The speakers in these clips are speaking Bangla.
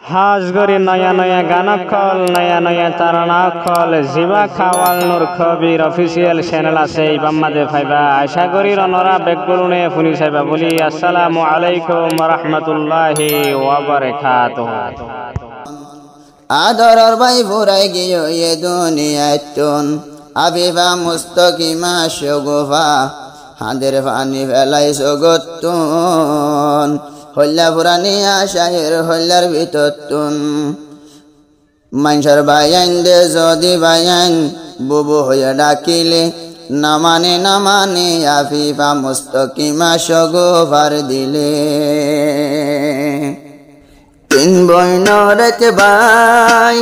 হাজ গরি নয়া নয়া গানকল নয়া নয়া তারানাকল জিবা খাওয়াল নূর খবির অফিসিয়াল চ্যানেল আছে ইবাম্মাদে ফাইবা আশা করি রনরা বেকগুলুনে ফুনি সাইবা বলি আসসালামু আলাইকুম ওয়া রাহমাতুল্লাহি ওয়া বারাকাতুহু। আদরর ভাই ফুরাই গিয়ে এ দুনিয়াতুন আবিবা মুস্তাকিমা শগুফা হাদের পানি ফেলাই সগতুন হল্লা পুরানি আশায়ের হল্লার ভিতরতুন মানুষের বায়ান দে যদি বায়ান বুবু হইয়া ডাকিলে না মানে আফিফা মুস্তাকিমা শগুফার দিলে তিন বইনর এক ভাই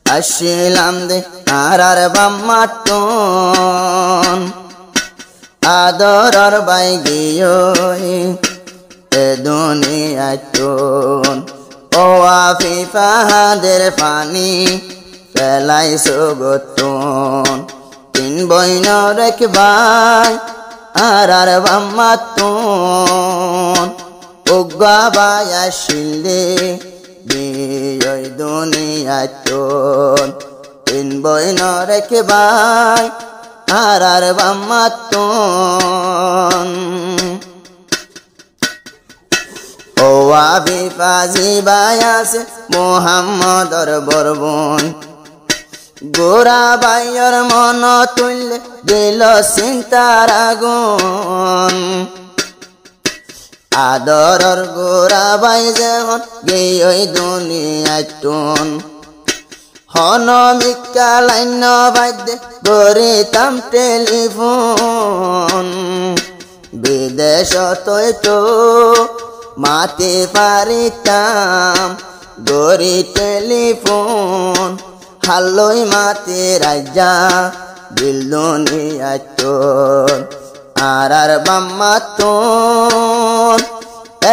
আসিলাম দে আর বাম্মাটন আদরর বাই গিয়ে এ দুনিয়াটন ও আফিফা হাদের পানি ফেলাই সগতন তিন বইনর এক ভাই আর বাম্মাটন উগা বায়া শিলে বিয় দুনিয়াটন তিন বইনর এক ভাই আর বাম্মাটন ও আফিফা জিবায়াসে মোহাম্মদর বরবন গোরা বাইয়র মন তুললে দিল চিন্তার আগুন আদরর গোরা বাই যেমন গেই দুনিয়াটন হন মিকা লাইন বাদ্যে গরিতাম টেলিফোন বিদেশ তো মাতে পারিতাম গরি টেলিফোন হাল্লই মাতে রাজা দিল দুনিয়াটন আর বাম্মাটন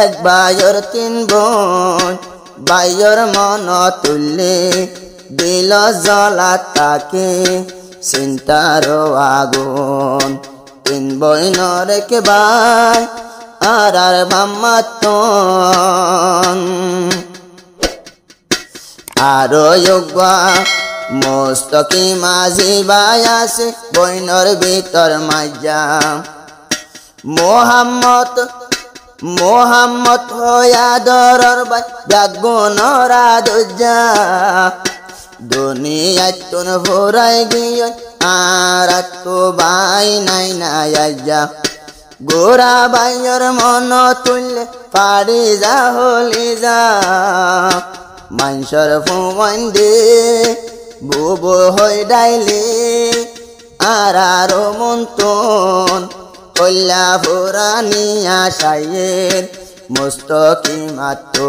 এক বাইর তিন বোন বাইর মন তুললে দিল জ্বলা তাকে চিন্তার আগুন তিন বইনর এক ভাই আর বাম্মাটন আরো যোগ্যা মুস্তাকিমা জিবায়াসে বইনর ভিতর মাজা মোহাম্মদ হয়া দরর বাই জাগুনরা দুজা দুনিয়াটন ভরাই গিয়ে আর তো বাই নাই না গোরা বাইয়ের মন তুললে পারি যা হলি যা মানুষের ফুমন দে বুবু হই ডাইলে আর মন্তন হল্লা পুরানি আশায়ের মুস্তাকিমাটন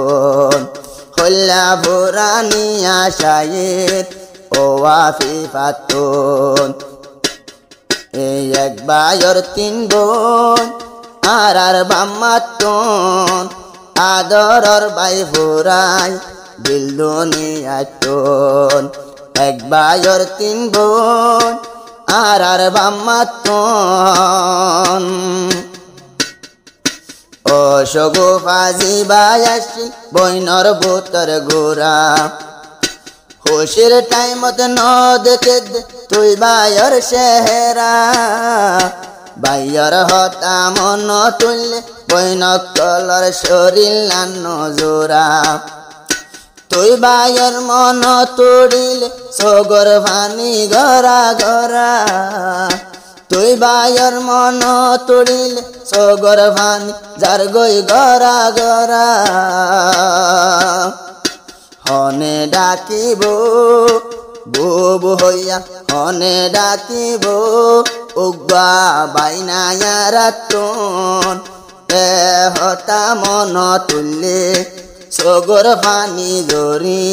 হল্লা পুরানি আশায়ের ও আফিফাটন এই এক বাইর তিন বোন আর বাম্মাটন আদরর বাই ফুরাই দিল দুনিয়াটন এক বাইর তিন বোন আর বাম্মাটন ও শগুফা জিবায়াসি বইনর ভূতর গোরা খুশির টাইমত ন দেখে তুই বাইর চেহারা বাইর হতা মন তুললে বইন কলর শরীর নান্ন জোরা তুই বাইর মন তুড়িলে সগর ভানি গরা গরা তুই বাইর মন তুড়িলে সগর ভানি যার গই গরা গরা হনে ডাকিব বুবু হইয়া হনে ডাকিব উগা বাইনায়ারাটন এ হতা মন তুললে সগর পানি ধরি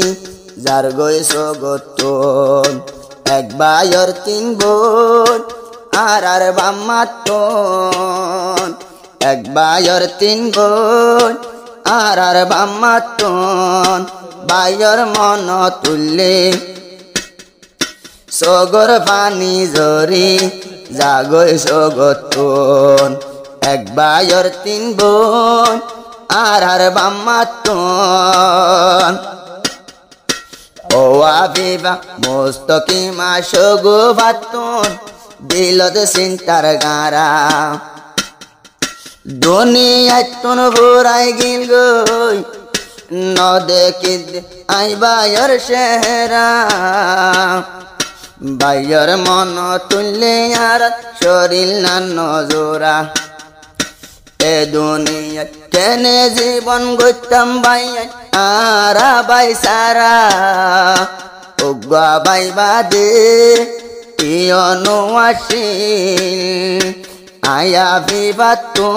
যার গই সগতন এক বাইর তিন বোন আর বাম্মাটন এক বাইর তিন বোন আর বাম্মাটন বাইর মন তুললে সগর পানি ঝরি জাগই সগতন এক বাইর তিন বোন আর বাম্মাতন ও আবিবা মুস্তকিমা সগো ভাতুন দিলত চিন্তার গারা দুনিয়ায় তুন ভোরাই গিল গই নদেখি আইবায়র চেহারা বাইয়র মন তুললে আর শরীর না নজরা এ দুনিয়া কেনে জীবন গইতাম বাই আর বাই সারা উগা বাই বাদে ইয়নো আসিল আয়া বিবাতুন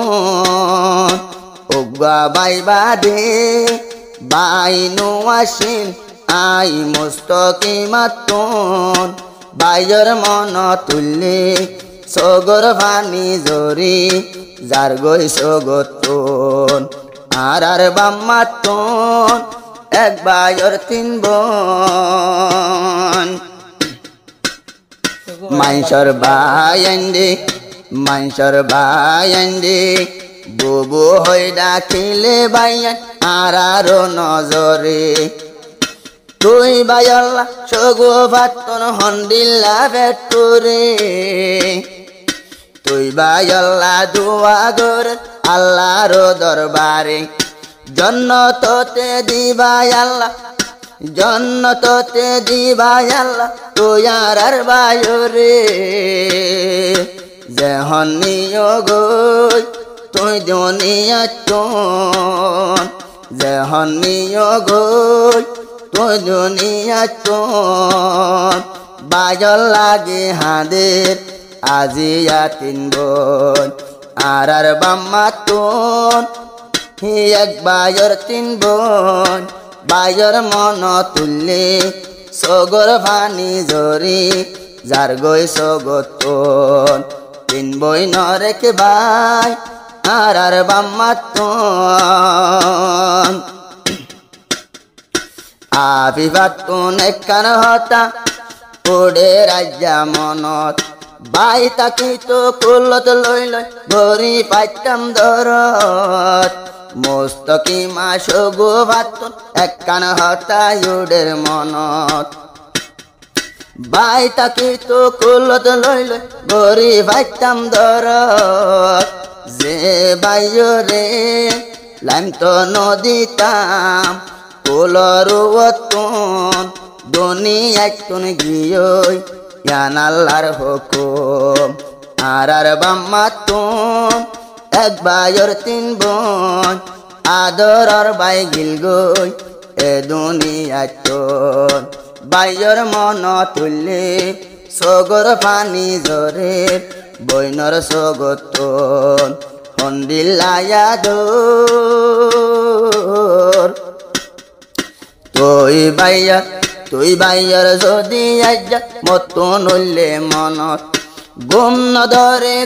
উগা বাই বাদে বাইনু আসিল আই মুস্তকিমাতুন বাইয়র মন তুললে সগর ভানি জরি যার গই সগতুন আর বাম্মাতুন এক বাইয়র তিন বোন মাইশর বায়ান্ডে বুবু হই ডাকিলে বাইয়ান আর নজরে তুই বায়ল্লা সগো ভাতন হন্দিল্লা বেটুরে তুই বায়ল্লা দুয়া গর আল্লাহর দরবারে জন্নততে দিবাই আল্লাহ জন্নততে দিবাই আল্লাহ তুই আর বায়রে যেহন নিয়োগই তুই দুনিয়াতন যেহন নিয়োগই তুই দুনিয়াতন বায়ল লাগে হাদের আজিয়া তিন বোন আর বাম্মাতন এক বায়র তিন বোন বাইয়র মন তুললে সগর ভানি জরি যার গই সগতন তিন বই নরেকে বাই আর বাম্মাতন আবিবাতুন একখান হতা ওডে রাজ্যা মনত বাই তাকি তো কুলত লই লই ভরি পাইতাম দরত মুস্তকিমা সগো ভাতুন একখান হতা ওডের মনত বাই তাকি তো কুলত লই লই ভরি পাইতাম দরত যে বাইরে লাইম তো নদীতাম কুলরুয়তুন দুনিয়াতুন গিয়ই ইয়ান আল্লাহর হুকুম আর বাম্মাতুন এক বাইয়র তিন বোন আদরর বাই গিল গই এ দুনিয়াতুন বাইয়র মন তুললে সগর পানি জরে বইনর সগতন হন্দিল্লায়া দর তুই বাইয়ার যদি আজ্জা মতন হইলে মনত গুম নধরে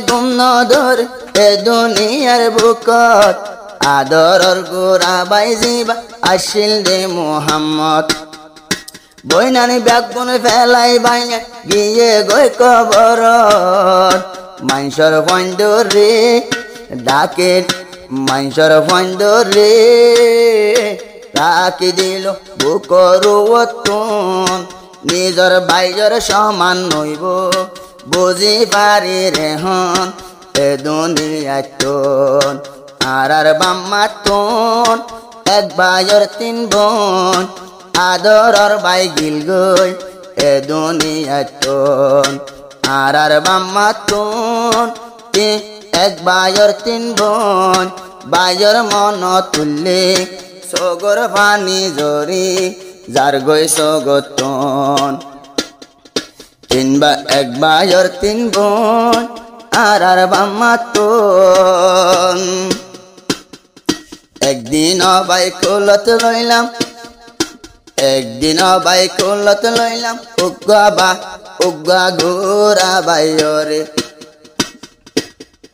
এ দুনিয়ার বুকত আদরর গোরা বাই জিবা আসিল দে মুহাম্মদ বইনানি ব্যাগুন ফেলাই বাইয়া গিয়ে গই কবরত মাইশর ফন্দরে ডাকে মাইশর ফন্দরে রাখি দিল বুকরুয়তুন নিজর বাইজর সমান নইব বুঝি পারি রেহন এ দুনিয়াতুন আর বাম্মাতুন এক বাইয়র তিন বোন আদরর বাই গিল গই এ দুনিয়াতুন আর বাম্মাতুন এক বাইয়র তিন বোন বাইয়র মন তুললে সগর পানি জরি যার গই সগতন এক বাইয়র তিন বোন আর বাম্মাতুন একদিন বাই কুলত লইলাম উগা গোরা বাইরে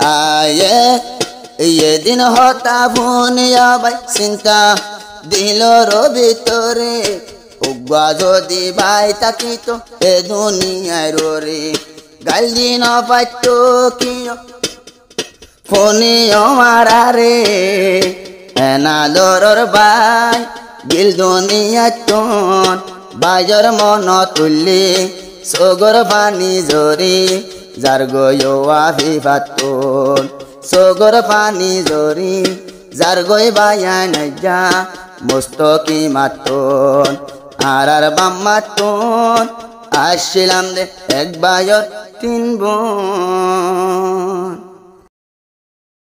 আয়ে এদিন হতা ভুনিয়া বাই চিন্তা দিল ভিতরে উগা যদি বাই তাকিত এ দুনিয়ার রে গাল দিন পাইত কিয় ফোনিও মারা রে এনা দরর বাই গিল দুনিয়া টন বাইজর মন তুললি সগর পানি জরি যার গয়ো আফিফাতুন সগর পানি জরি যার গই বায়া নাইজা মুস্তকিমাতুন আর বাম্মাতুন আসছিলাম দে এক বায়র তিন বোন